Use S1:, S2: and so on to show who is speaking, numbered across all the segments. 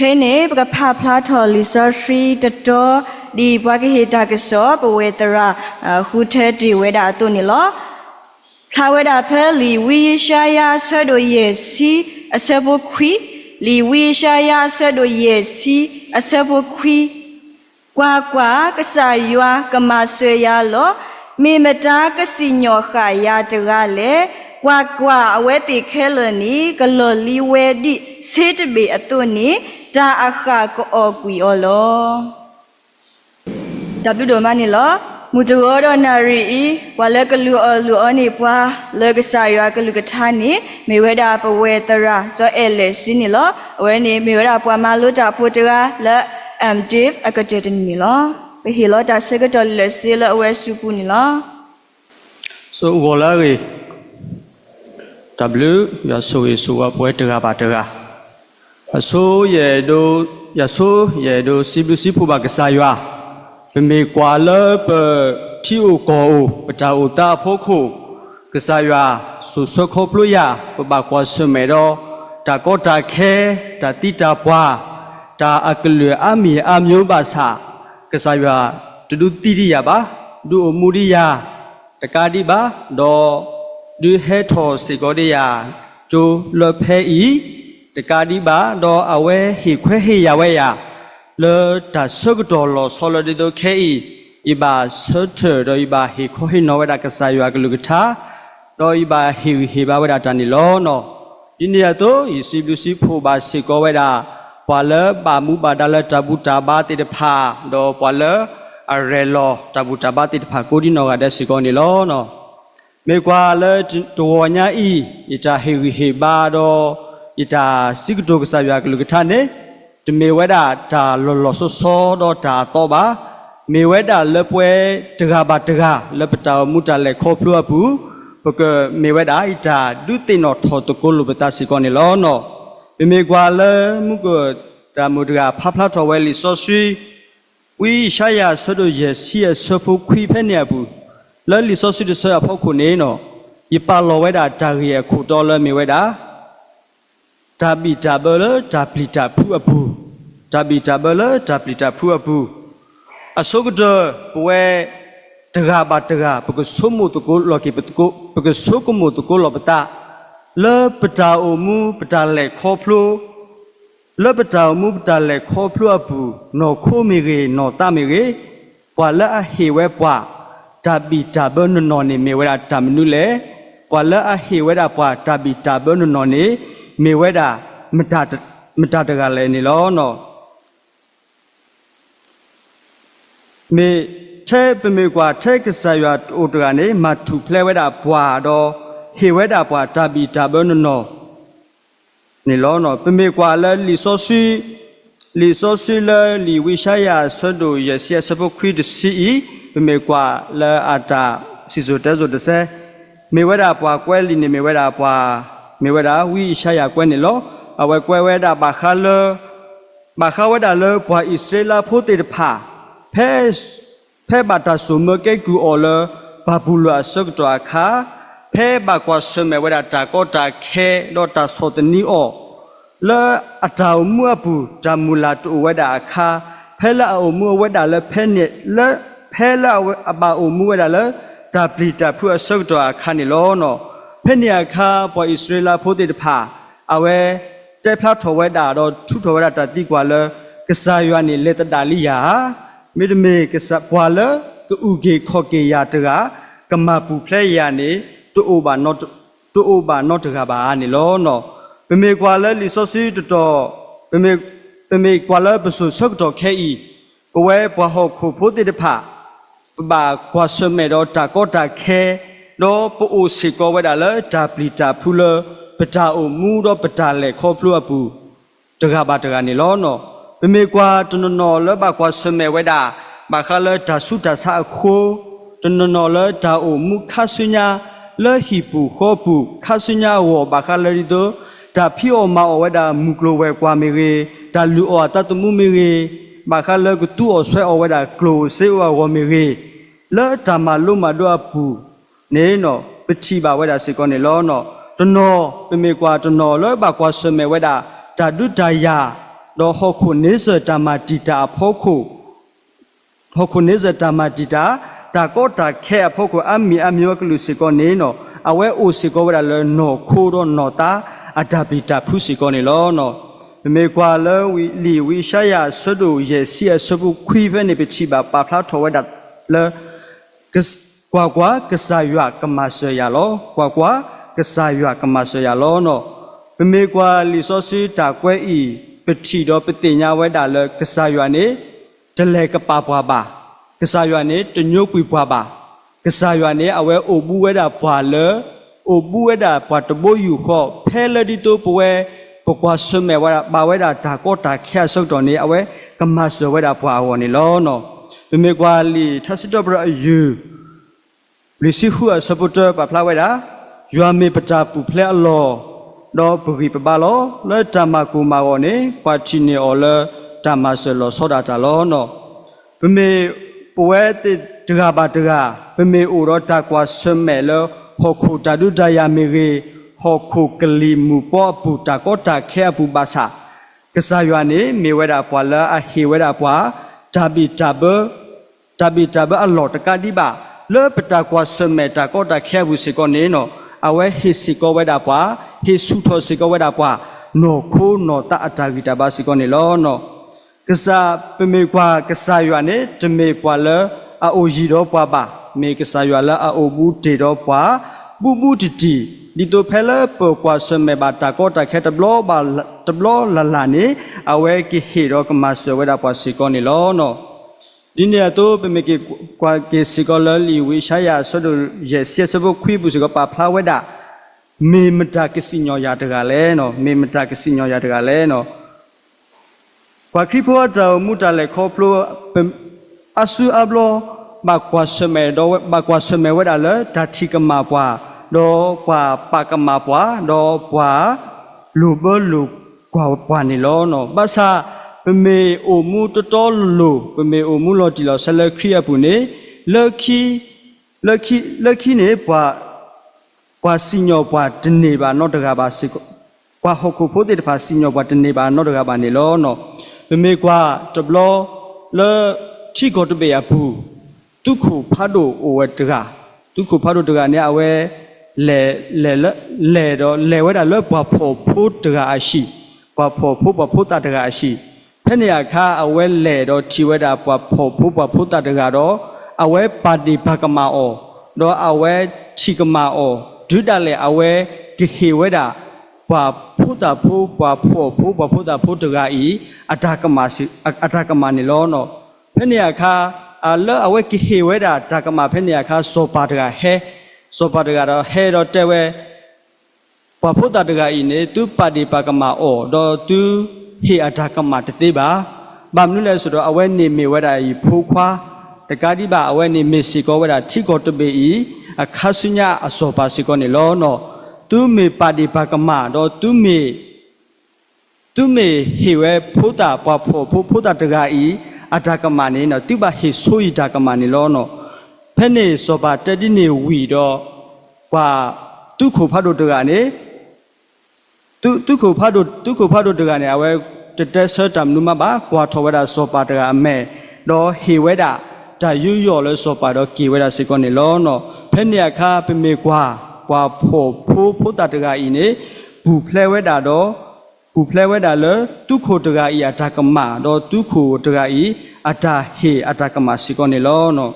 S1: Kene baka plato lisa shri tato di baka hita keso pawetara hute di weda tu nilo. Kaweda pe li wishaya sado yesi asabo kwi li wishaya sado yesi asabo kwi. Kwa kasaywa kamasya lo mimeta kasinyo khaya tagale kwa aweti khelani kaloli wedi sitbe atuni ta akha ko okwi olo W mani lo mutoro nari wala kalu olu oni pwa le kasaywa kalu kathani meweda pawetara so ele sinilo weni meweda pwa malu ta photara la Dev akadeten nilo, behilo ta segato le sila awe supu nilo.
S2: So uolari W ya so yesuwa poe tera. So ye do sibu ba kasaywa. Peme kwala pe tiu ko pata uta phoku kasaywa su sokho pluya ba kwa sumedo ta ko ta khe ta tita pwa ta aklu ami amyo basa kasaywa tudu tiriya ba du omuriya takadi ba do du hetho sigodiya jo lophe I takadi ba do awe hi khwe hi yawe ya le ta sogdo lo solodi do khe iba sotter do iba hi kho hi no weda kasaywa glugtha do iba hi ba weda tani lo no inia to isibusi pho ba siko weda Pala bamu badala tabu tabati de pa do pala arelo tabu tabati de pa kodi no gada sikoni lo no me kwa le tonya I ita he ba do ita sigdo kasabya glugtha ne de me weda ta lo so do ta to ba me weda le pwe tega ba tega le pata muta le kho plu apu porque me weda ita du tin no tho to ko lu bata sikoni lo no me kwa le mugo ta mudra phapla to we li so sui wi shaya so do ye si ye so phu khwi phe ne bu le li so sui de so ya phok khu ne no yi pa lo we da ta ye khu to le me we da ta bi ta bo le ta pli ta phu apu ta bi ta bo le ta pli ta phu apu aso gdo we tega ba tega bu ko so mu to ko lo ki bu ko so ko mu to ko lo bata le pata o mu pata le kho phlo le pata mu pata le kho phlo apu no kho mi ge no ta mi ge kwa la a he we pwa ta bi ta bo no ni me we da ta mnu le kwa la a he we da pwa ta bi ta bo no ni me we da mata ta ga le ni lo no me the pe me kwa the kasaywa o ta ni ma thu phle we da pwa do he we da pwa ta bi ta bo no ni lo no pe me kwa le li so sui le li wi sha ya so do ye sia so khwi de si pe me kwa le ata si so de se me we da pwa kwe li ni me we da pwa me we da wi sha ya kwe ni lo awe kwe we da ba kha we da le pwa Israel pho te de pha phe ba ta so me ke ku o le ba bu lo so to kha phe ba kwa so me we da ta ko ta khe do ta so de ni o le atau mu apu ta mu la to we da kha phe la o mu we da le phe ni le phe la ba o mu we da le ta pli ta phu so to kha ni lo no phe ni kha po Israel pho te de pha awe te phla tho we da do thu tho we da ta ti kwa le kasa ywa ni le ta da li ya me de me kasa kwa le ku u ge kho ke ya ta ga kama pu phle ya ni to over not ga ba ni lo no pe me kwa le li so si to pe me kwa le bu so sok to khe I ko we pwa ho khu pho ti de pha ba kwa so me do ta ko ta khe do pu o si ko we da le ta pli ta phu le pata o mu do pata le kho plu apu ta ga ba ta ga ni lo no pe me kwa to no le ba kwa so me we da ba kha le ta su ta sa kho to no le ta o mu kha su nya le hi pu kho pu kha su nya wo ba kha le ri do ta phi o ma o we da mu klo we kwa me ge ta lu o ta tu mu me ge ba kha le ku tu o swe o we da klo se o wo me ge le ta ma lu ma do pu ne no pthi ba we da se ko ne lo no to no pe me kwa to no le ba kwa so me we da ta du ta ya ดอฮอคุเนเซตามาติตาพอคุฮอคุเนเซตามาติตาตาก็ตาแค่พอคุอามีอามีวกลุสิกอเนเนาะเอาไว้อุสิกอเวลาเลยโนคูโรนอตาอาดาบิตาผู้สิกอเนลอเนาะเมกว่าเลวิลีวิชายาสดุเยซีสบุคุยเวเนปิชิบาปาพลาทวดัดเลกว่ากษายะกมาเสยาโลกว่ากษายะกมาเสยาโลเนาะเมกว่าลิโซซีตากวยอีปิชิดอปติญาเวดาเลกษายะเนตะเลกปาปวาบากษายะเนตญุกุปวาบากษายะเนเอาไว้โอบูเวดาปวาเลโอบูเวดาปวาตโบอยู่ข้อเพลดิโตปเวปกว่าสมัยว่าบาเวดาตาก็ตาแค่สุดตอนนี้เอาไว้กมาเสเวดาปวาวันนี้ล้อเนาะเมกว่าลีทัศดบระยูลิซิหัวสปุตเตอร์ปะพลาเวดายัวมีปจาปุเพลอลอดอปุริปบาลอเลตามากูมาวันนี้ปาชินีออเลตามาเสลอโซดาตาลอเนาะเมปเวติตกาบาตกาเมอุรตากว่าสมัยเลหกขุตาดุดายามิเรหกขุกลีมูปอปุตาก็ตาแค่ปุบาสากษายานี้มีเวดาปวาละอหิเวดาปวาตาบิตาเบอลอตกาดิบาเลปตากว่าสมัยตาก็ตาแค่บุสิกอเนเนาะเอาไว้ฮิสิกอเวดาปวาฮิสุทอสิกอเวดาปวาโนคูโนตาอัตากิตาบาสิกอเนลอเนาะกษาเปเมกว่ากษายานี้จะเมกว่าเลอาโอจีดอปวาบาเมกษายาละอาโอบูเตดอปวาบูติติดิโตเพลเปกว่าสมัยบาตาก็ตาแค่ตบล้อบาตบล้อลานี้เอาไว้กิฮิดอกมาเสเวดาปวาสิกอเนลอเนาะဒီနေရာတော့ပမေကေကွာကေစီကောလလီဝိရှာယာဆိုဒယေစီစဘခွိပုစကပါဖလာဝဒမေမတာကစီညောယာတကလည်းနော်မေမတာကစီညောယာတကလည်းနော်ကွာခိဖောတောမူတလည်းခေါပလိုအဆူအဘလောဘကွာစမေတော့ဘကွာစမေဝဒလည်းဓာတိကမာပွားတော့ပွာပါကမာပွားတော့ပွာလူဘလူကွာပွားနေလောနော်ဘာသာပမေအိုမူတတော်လူပမေအိုမူလောတီလောဆလခရီအပူနေလက်ခီနေပွာစီညောပွာတနေပါတော့တကပါစီပွာဟုတ်ခုဖို့တဲ့တဖာစီညောပွာတနေပါတော့တကပါနေလောနော်ပမေကွာတဘလောလေချီကိုတပေအပူတုခုဖတ်တို့အိုဝတကတုခုဖတ်တို့တကနေအဝဲလဲတော့လဲဝဲတာလဲပွာဖို့ဖို့တကအရှိပွာဖို့တာတကအရှိဖက်နေရခါအဝဲလဲတော့ထီဝဲတာပွာဖို့တာတကတော့အဝဲပါတီဘကမာအောတော့အဝဲချီကမာအောဒုတလည်းအဝဲဒီဟေဝဲတာပွာဖို့တာဖို့ပွာဖို့တာဖို့တကဤအတကမာနေလောနော်ဖက်နေရခါအလောအဝဲကိဟေဝဲတာတကမာဖက်နေရခါစောပါတကဟဲစောပါတကတော့ဟဲတော့တဲဝဲပွာဖို့တာတကဤနေသူပါတီဘကမာအောတော့သူဟေအတကမာတသေးပါဘာမလို့လဲဆိုတော့အဝဲနေမေဝဲတာဤဖိုးခွာတကားဒီပါအဝဲနေမေစီကောဝဲတာထိကောတပေဤအခါဆုညာအစောပါစီကောနေလောနော်သူမေပါတိပါကမာတော့သူမေဟေဝဲဖိုးတာပွားဖိုးတာတကားဤအတကမာနေနော်သူပါဟေဆိုဤတကမာနေလောနော်ဖက်နေစောပါတတိနေဝီတော့ကွာသူခုဖတ်တို့တကနေသူခုဖတ်တို့တကနေအဝဲတက်ဆတမ်နုမဘာကွာထောဝဲတာစောပါတကအမဲတော့ဟေဝဲတာတာယူရော်လဲစောပါတော့ကေဝဲတာစေကောနေလောနော်ဖက်နေအခါပမေကွာဖိုးတာတကဤနေဘူဖလဲဝဲတာတော့ဘူဖလဲဝဲတာလဲသူခိုတကဤအတကမာတော့သူခိုတကဤအတာဟေအတကမာစေကောနေလောနော်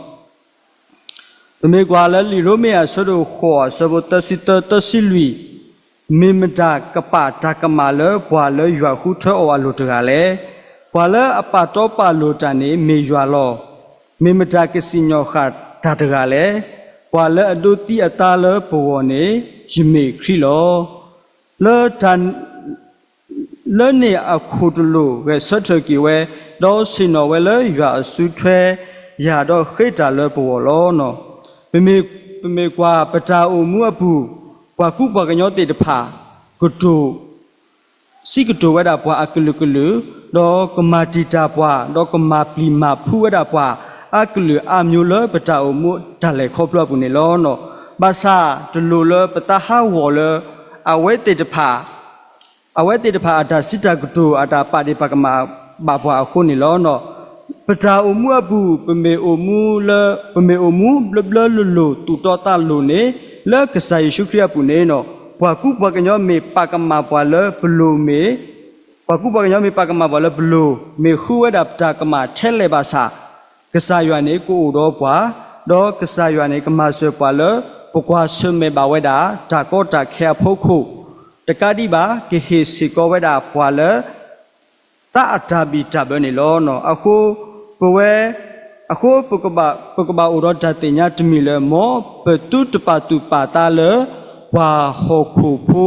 S2: ပမေကွာလဲလီရိုမေယာဆဒိုခေါ်ဆဘတစီတစီလူမေမတာကပတာကမာလဲဘွာလဲရွာခုထောအဝလိုတကလည်းဘွာလဲအပတော့ပါလိုတန်နေမေရွာလောမေမတာကစီညောခတာတကလည်းဘွာလဲအဒုတိအတာလဲဘောနေယမေခရီလောလဲတန်လဲနေအခုတလို့ဝဲဆွတ်ထကီဝဲတော့စင်တော်ဝဲလဲရွာဆူထွဲရတော့ခိတာလဲဘောလောနော်ပမေကွာပတာအုံမှုအပူပွာကုပွာကညောတေတဖာကတုစီကတုဝဒပွာအကလုကလုတော့ကမာတီတာပွာတော့ကမာပလီမာဖူဝဒပွာအကလုအမျိုးလပတာအမှုတလည်းခေါပလပုန်လောနော်ဘာသာတလူလပတာဟာဝလအဝဲတေတဖာ အဝဲတေတဖာအတာစစ်တကတူအတာပါတိပကမာဘာဘွာခုန်နီလောနော်ပတာအမှုအပူပမေအမှုလပမေအမှုဘလဘလလူတူတော်တာလူနေလကဆာယေရှုခရစ်ပူနေနော်ဘွာကုဘွာကညောမေပကမာဘွာလဘလူမေဘွာကုဘွာကညောမေပကမာဘွာလဘလူမေခုဝဒပတာကမာထဲလေပါစာကဆာယွာနေကိုတော်ဘွာတော့ကဆာယွာနေကမာဆွေဘွာလပကွာဆွမေဘာဝဒတာကောတာခဲဖို့ခုတကတိပါကေဟေစီကောဝဒဘွာလတာအတာဘီတာဘနေလောနော်အခုပဝဲအခုပကဘာဥရဒတိညာတမီလမောပတုတပတုပါတာလဝါဟောခုဖူ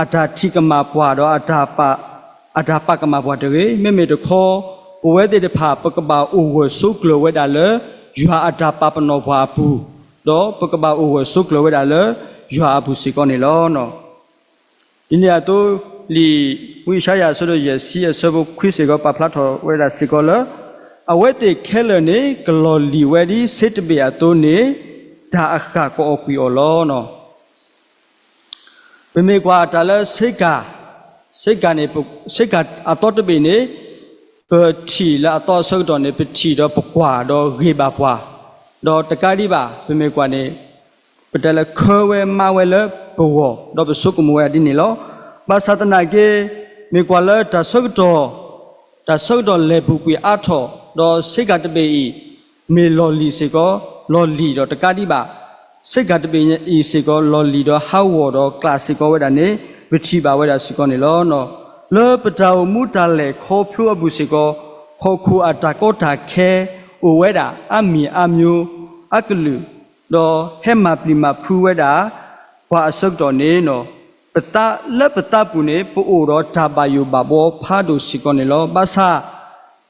S2: အတာတိကမဘွာတော့အတာပကမဘွာတေမေမေတခောပဝဲတေတဖာပကဘာဥဝဆုကလဝဒလယူဟာအတာပပနောဘွာဘူးတော့ပကဘာဥဝဆုကလဝဒလယူဟာဘူးစီကောနေလောနော်ဒီနေရာတော့လီဝိရှာယာဆိုတော့ရစီရဆဘခွိစေကောပပလာထောဝဲဒါစီကောလအဝဲတေခဲလနေကလော်လီဝဲဒီစစ်တပီယာတိုနေဒါအခါကောကွီအော်လောနော်ပမေကွာတလစိတ်ကနေစိတ်ကအတော်တပီနေပတီလာအတော်ဆုတ်တော်နေပတီတော့ပကွာတော့ရေပါပွားတော့တကားဒီပါပမေကွာနေပတလခွဲဝဲမဝဲလဘောတော့ပစုကမဝဲဒီနေလောဘာသာတနာကေမေကွာလတဆုတ်တော်လေဘူးကွေအထောတော့စိတ်ကတပေဤမေလော်လီစေကောလော်လီတော့တကားဒီပါစိတ်ကတပေဤစေကောလော်လီတော့ဟောက်ဝတော့ကလစ်ကောဝဲတာနေဝချီပါဝဲတာစီကောနေလောနော်လောပတောမူတလေခေါ်ဖလူအဘူးစေကောခေါ်ခုအတာကောတာခဲအိုဝဲတာအမီအမျိုးအကလူတော့ဟဲမပလီမဖူဝဲတာဘာအစုတ်တော်နေနော်ပတာလက်ပတာပူနေပို့အိုတော့တာပါယူပါဘောဖားတို့စီကောနေလောဘာသာ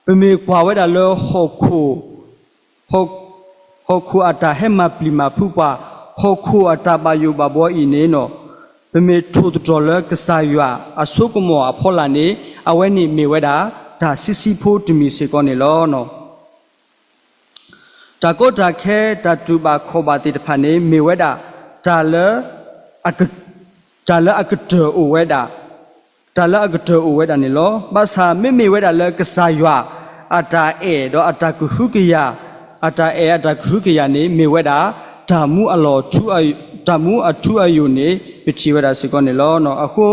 S2: ပမေကွာဝဲတာလောဟောခုအတာဟဲမပလီမဖူပါဟောခုအတာပါယူပါဘောဤနေနော်ပမေထိုးတော်လကစားရွာအဆုကမောအဖော်လာနေအဝဲနေမေဝဲတာဒါစစ်စီဖို့တမီစီကောနေလောနော်တာကိုတာခဲတာတူပါခေါ်ပါတိတဖာနေမေဝဲတာတာလအကတောဝဲတာနေလောဘာသာမေဝဲတာလကစားရွာအတာအေတော့အတာကုဟုကရအတာအေအတာကုဟုကရနေမေဝဲတာဓာမှုအလောထူဓာမှုအထူအယုနေပချီဝဲတာစကောနေလောနော်အခု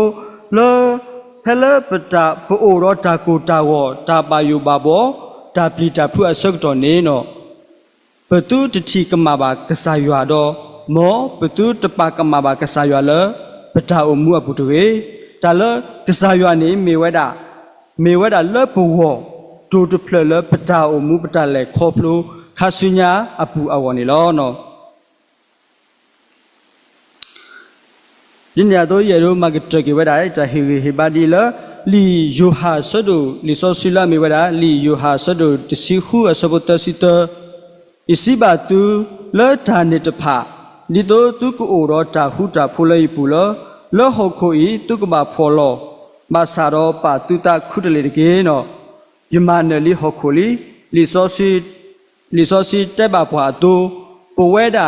S2: လောဖဲလပတာပိုရောတာကိုတာဝတာပါယုပါဘောတာပလီတာဖုအဆုတ်တော်နေနော်ပတုတတိကမဘာကစားရွာတော့မောပတုတပကမဘာကစားရွာလပတာအမှုအပုတွေတာလကစားရွာနေမေဝဲတာလဘဝဒိုတဖလပတာအမှုပတာလေခေါဖလိုခါဆုညာအပူအဝနေလောနော်ဒီနေရာတော့ရေရိုမာကတကေဝဲတာတာဟေဘာဒီလလီယိုဟာဆဒိုလီဆိုဆူလာမေဝဲတာလီယိုဟာဆဒိုတစီခုအစဘတစီတအစီဘာတူလောတာနေတဖာဒီတော့သူကိုရောတာဟုတာဖိုလိုက်ပူလောဟောခိုဤသူကဘာဖောလောမဆာရောပါတူတာခုတလေတကေနော်ယမနယ်လီဟောခိုလီလီဆိုစီတက်ပါဘွာတူပဝဲတာ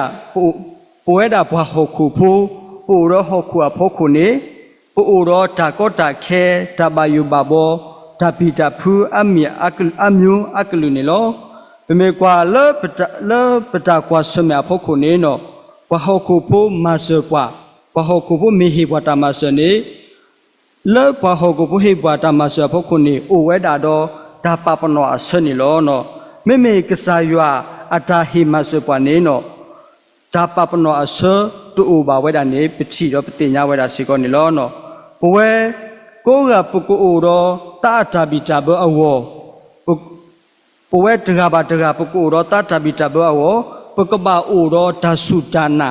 S2: ဘွာဟောခိုဖိုးပိုရောဟောခုအဖို့ခုနေပိုရောတာကောတာခဲတဘယုဘဘောတပိတဖူအမီအမျိုးအကလူနေလောပမေကွာလပတာကွာဆွမေအဖို့ခုနေနော်ဘဟောခုဖို့မဆွပွားဘဟောခုဖို့မေဟိဘဝတမဆွနေလောဘဟောခုဖို့ဟိဘဝတမဆွအဖို့ခုနေအိုဝဲတာတော့ဒါပပနောအဆွနေလောနော်မေကစားရွာအတာဟိမဆွပွားနေနော်ဒါပပနောအဆွတူဘာဝဲတာနေပတိတော့ပတိညာဝဲတာစီကောနေလောနော်ဘဝဲကိုကပကိုအိုတော့တာတာဘီတာဘောအဝဘဝဲတကဘာပကိုတော့တာတာဘီတာဘောအဝပကဘာအိုတော့ဒါစုတာနာ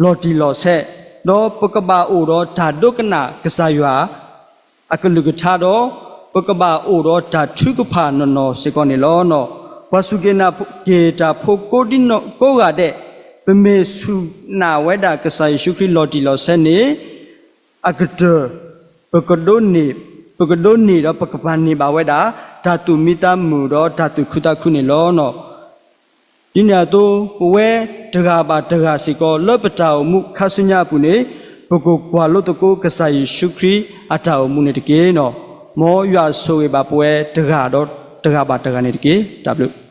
S2: လော်တီလော်ဆက်တော့ပကဘာအိုတော့ဒါဒုကနာကစားရွာအကလူကထားတော့ပကဘာအိုတော့ဒါထုကဖာနော်စီကောနေလောနော်ဝဆုကေနာကေတာဖို့ကိုဒီနောကိုကတဲ့ပမေစုနာဝဲတာကဆာယေရှုခရစ်လော်တီလော်ဆဲနေအကတပကဒိုနီတော့ပကပန်နီပါဝဲတာဓာတုမိတမှုတော့ဓာတုခုတခုနေလောနော်ဒီညာတော့ဝဲတကပါတကစီကောလောပတာမှုခဆုညာပုနေ ပုဂ္ဂိုလ်ကွာလို့တကိုကစားယေရှုခရစ်အတာအမှုနေတကေနော်မောရွာဆိုရပါပွဲတကားတော့တကားပါတကားနေတကေဒါဘလို့